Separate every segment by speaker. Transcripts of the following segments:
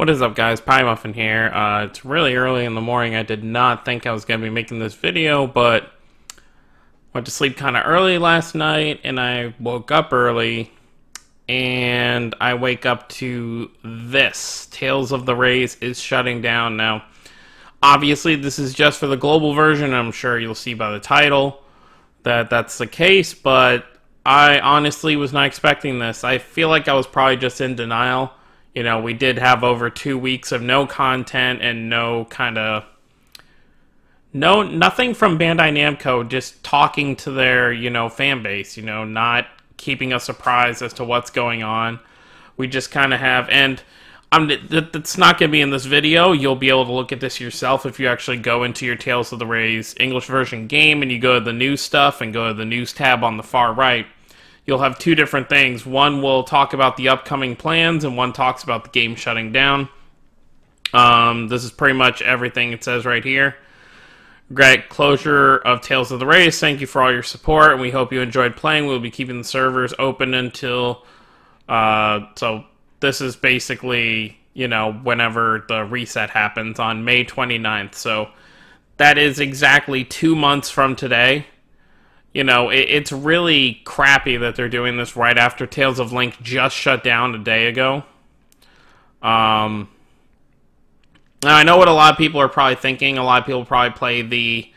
Speaker 1: What is up, guys? Pie Muffin here. It's really early in the morning. I did not think I was going to be making this video, but went to sleep kind of early last night, and I woke up early, and I wake up to this. Tales of the Rays is shutting down now. Obviously, this is just for the global version. I'm sure you'll see by the title that that's the case, but I honestly was not expecting this. I feel like I was probably just in denial. You know, we did have over 2 weeks of no content and nothing from Bandai Namco, just talking to their, fan base, not keeping us surprised as to what's going on. We just kind of have, and that's not going to be in this video. You'll be able to look at this yourself if you actually go into your Tales of the Rays English version game and you go to the news stuff and go to the news tab on the far right. You'll have two different things. One will talk about the upcoming plans, and one talks about the game shutting down. This is pretty much everything it says right here. Great closure of Tales of the Rays. Thank you for all your support, and we hope you enjoyed playing. We'll be keeping the servers open until... so this is basically, whenever the reset happens on May 29th. So that is exactly 2 months from today. It's really crappy that they're doing this right after Tales of Link just shut down a day ago. Now I know what a lot of people are probably thinking. A lot of people probably play the...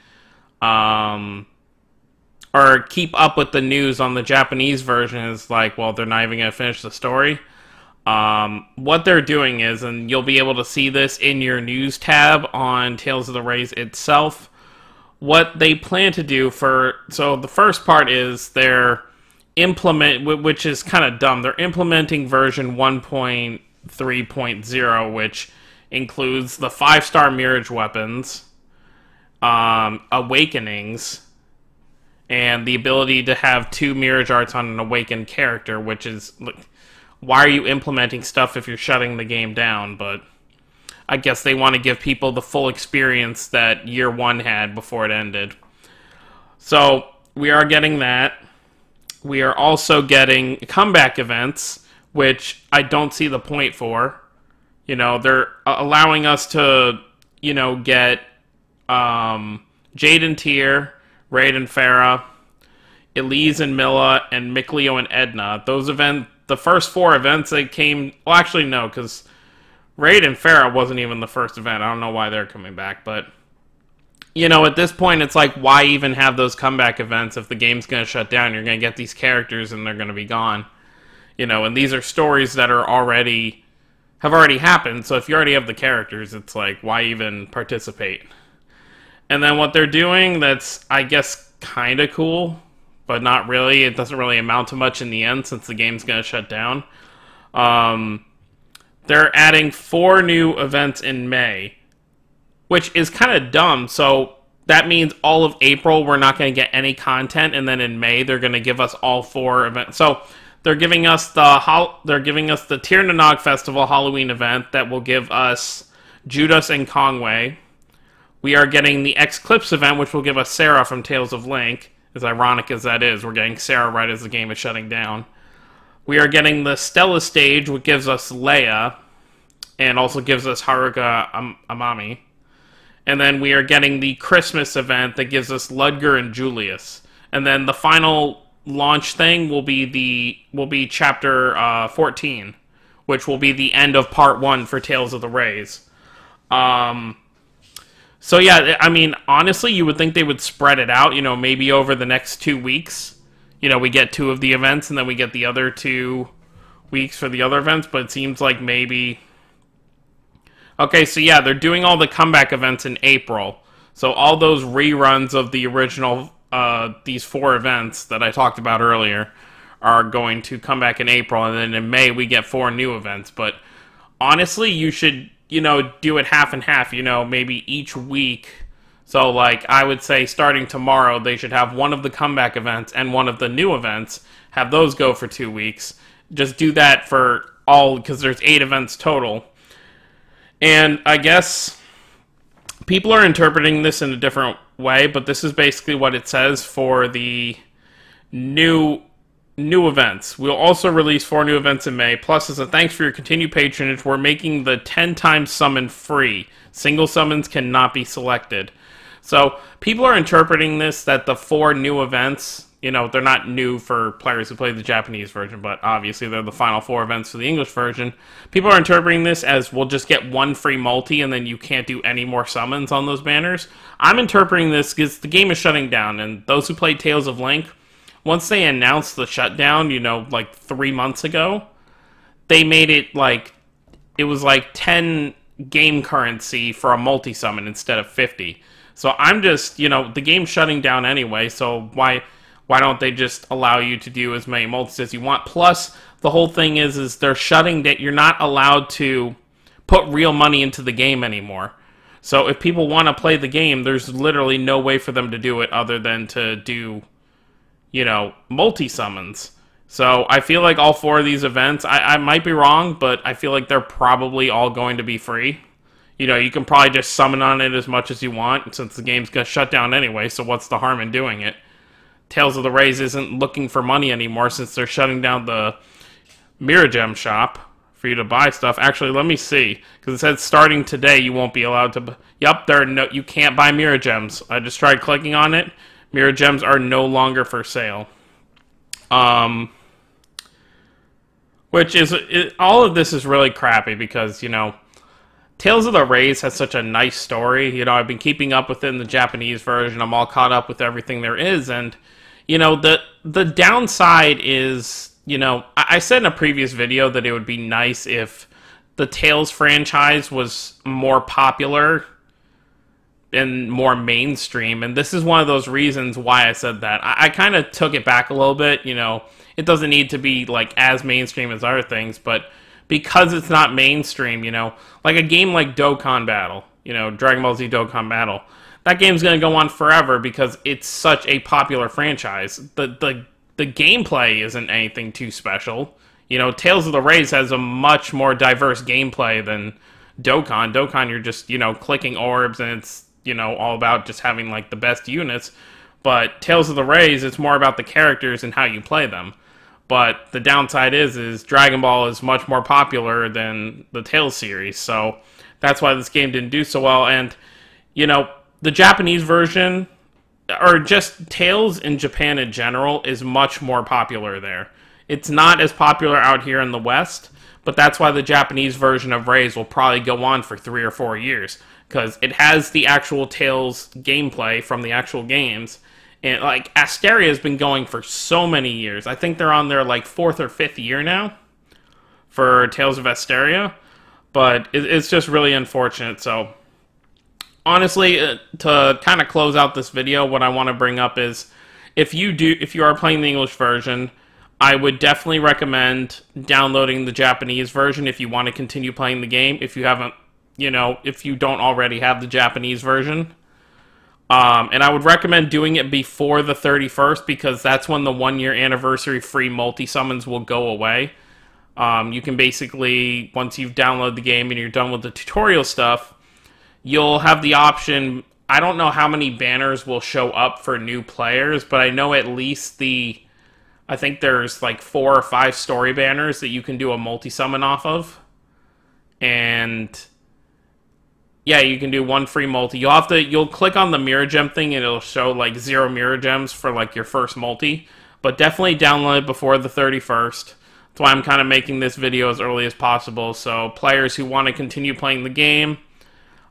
Speaker 1: or keep up with the news on the Japanese version is like, well, they're not even going to finish the story. What they're doing is, and you'll be able to see this in your news tab on Tales of the Rays itself, what they plan to do so the first part is they're which is kind of dumb, they're implementing version 1.3.0, which includes the 5-star Mirage weapons, Awakenings, and the ability to have 2 Mirage Arts on an awakened character, which is, why are you implementing stuff if you're shutting the game down? But I guess they want to give people the full experience that Year 1 had before it ended. So, we are getting that. We are also getting comeback events, which I don't see the point for. They're allowing us to, get Jade and Tyr, Raid and Pharah, Elise and Milla, and Mikleo and Edna. Those events, the first 4 events that came... Well, actually, no, because Raid and Pharah wasn't even the first event. I don't know why they're coming back, but... at this point, it's like, why even have those comeback events if the game's going to shut down? You're going to get these characters and they're going to be gone. And these are stories that have already happened, so if you already have the characters, it's like, why even participate? And then what they're doing that's, I guess, kind of cool, but not really. It doesn't really amount to much in the end since the game's going to shut down. They're adding 4 new events in May, which is kind of dumb. So that means all of April we're not going to get any content, and then in May they're going to give us all 4 events. So they're giving us the Tir na Nog Festival Halloween event that will give us Judas and Kongwei. We are getting the Eclipse event, which will give us Sarah from Tales of Link. As ironic as that is, we're getting Sarah right as the game is shutting down. We are getting the Stella stage, which gives us Leia, and also gives us Haruka Amami. And then we are getting the Christmas event that gives us Ludger and Julius. And then the final launch thing will be chapter 14, which will be the end of part 1 for Tales of the Rays. So yeah, I mean, honestly, you would think they would spread it out, maybe over the next 2 weeks. We get 2 of the events, and then we get the other 2 weeks for the other events, but it seems like maybe... Okay, so yeah, they're doing all the comeback events in April. So all those reruns of the original, these 4 events that I talked about earlier are going to come back in April, and then in May we get 4 new events. But honestly, you should, do it half and half, maybe each week. So, like, I would say starting tomorrow, they should have one of the comeback events and one of the new events, have those go for 2 weeks. Just do that for all, because there's 8 events total. And I guess people are interpreting this in a different way, but this is basically what it says for the new new events. We'll also release 4 new events in May. Plus, as a thanks for your continued patronage, we're making the 10 times summon free. Single summons cannot be selected. So, people are interpreting this that the 4 new events, you know, they're not new for players who play the Japanese version, but obviously they're the final 4 events for the English version. People are interpreting this as we'll just get 1 free multi and then you can't do any more summons on those banners. I'm interpreting this because the game is shutting down, and those who played Tales of Link, once they announced the shutdown, you know, like 3 months ago, they made it like, it was like 10 game currency for a multi-summon instead of 50. So I'm just, you know, the game's shutting down anyway, so why don't they just allow you to do as many multis as you want? Plus, the whole thing is they're shutting that you're not allowed to put real money into the game anymore. So if people want to play the game, there's literally no way for them to do it other than to do, you know, multi-summons. So I feel like all 4 of these events, I might be wrong, but I feel like they're probably all going to be free. You know, you can probably just summon on it as much as you want, since the game's going to shut down anyway, so what's the harm in doing it? Tales of the Rays isn't looking for money anymore since they're shutting down the Miragem shop for you to buy stuff. Actually, let me see, because it said starting today you won't be allowed to... Yep, you can't buy Miragems. I just tried clicking on it. Miragems are no longer for sale. Which is... all of this is really crappy because, you know, Tales of the Rays has such a nice story. You know, I've been keeping up within the Japanese version. I'm all caught up with everything there is, and, you know, the downside is, you know, I said in a previous video that it would be nice if the Tales franchise was more popular and more mainstream, and this is one of those reasons why I said that. I kind of took it back a little bit, you know. It doesn't need to be, like, as mainstream as other things, but because it's not mainstream, you know, like a game like Dokkan Battle, you know, Dragon Ball Z Dokkan Battle, that game's going to go on forever because it's such a popular franchise. The gameplay isn't anything too special. You know, Tales of the Rays has a much more diverse gameplay than Dokkan. Dokkan, you're just, you know, clicking orbs, and it's, you know, all about just having, like, the best units. But Tales of the Rays, it's more about the characters and how you play them. But the downside is Dragon Ball is much more popular than the Tales series, so that's why this game didn't do so well. And, you know, the Japanese version, or just Tales in Japan in general, is much more popular there. It's not as popular out here in the West, but that's why the Japanese version of Rays will probably go on for 3 or 4 years, because it has the actual Tales gameplay from the actual games. And, like, Asteria has been going for so many years. I think they're on their, like, 4th or 5th year now for Tales of Asteria. But it's just really unfortunate. So, honestly, to kind of close out this video, what I want to bring up is, if you are playing the English version, I would definitely recommend downloading the Japanese version if you want to continue playing the game. If you haven't, you know, if you don't already have the Japanese version. And I would recommend doing it before the 31st, because that's when the 1-year anniversary free multi-summons will go away. You can basically, once you've downloaded the game and you're done with the tutorial stuff, you'll have the option. I don't know how many banners will show up for new players, but I know at least I think there's like 4 or 5 story banners that you can do a multi-summon off of. And yeah, you can do 1 free multi. You'll click on the Miragem thing and it'll show like 0 Miragems for like your first multi. But definitely download it before the 31st. That's why I'm kind of making this video as early as possible. So players who want to continue playing the game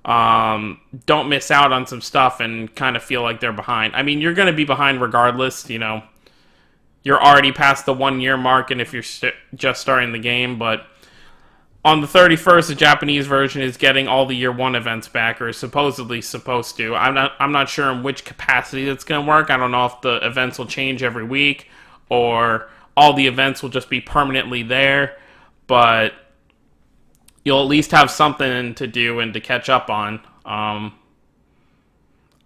Speaker 1: don't miss out on some stuff and kind of feel like they're behind. I mean, you're going to be behind regardless, you know. You're already past the 1-year mark, and if you're just starting the game, but on the 31st, the Japanese version is getting all the Year 1 events back, or is supposedly supposed to. I'm not sure in which capacity that's going to work. I don't know if the events will change every week, or all the events will just be permanently there, but you'll at least have something to do and to catch up on.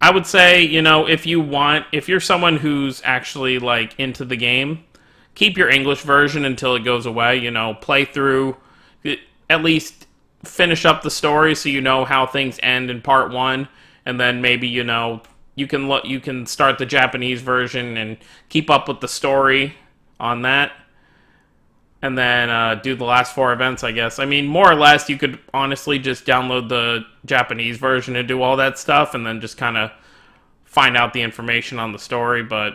Speaker 1: I would say, you know, if you're someone who's actually, like, into the game, keep your English version until it goes away, you know, play through, at least finish up the story so you know how things end in part 1, and then maybe, you know, you can start the Japanese version and keep up with the story on that. And then do the last 4 events, I guess. I mean, more or less, you could honestly just download the Japanese version and do all that stuff, and then just kind of find out the information on the story, but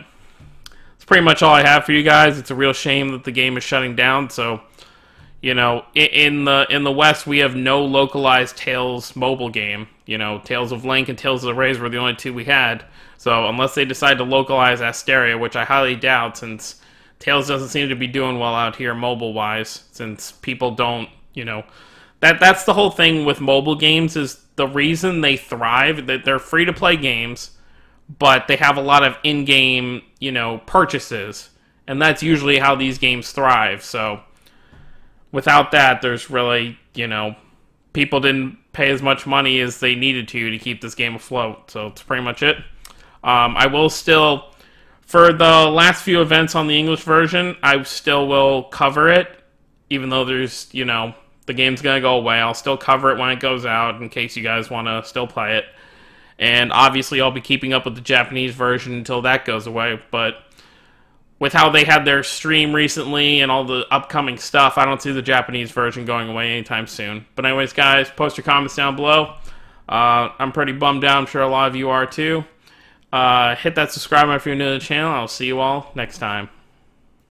Speaker 1: it's pretty much all I have for you guys. It's a real shame that the game is shutting down, so, you know, in the West, we have no localized Tales mobile game. You know, Tales of Link and Tales of Arise were the only 2 we had, so unless they decide to localize Asteria, which I highly doubt, since Tales doesn't seem to be doing well out here mobile-wise, since people don't, you know... That's the whole thing with mobile games, is the reason they thrive, that they're free-to-play games, but they have a lot of in-game, you know, purchases. And that's usually how these games thrive, so... Without that, there's really, you know... People didn't pay as much money as they needed to keep this game afloat, so it's pretty much it. I will still... For the last few events on the English version, I still will cover it, even though there's, you know, the game's going to go away. I'll still cover it when it goes out in case you guys want to still play it. And obviously I'll be keeping up with the Japanese version until that goes away, but with how they had their stream recently and all the upcoming stuff, I don't see the Japanese version going away anytime soon. But anyways, guys, post your comments down below. I'm pretty bummed out. I'm sure a lot of you are too. Hit that subscribe button if you're new to the channel. I'll see you all next time.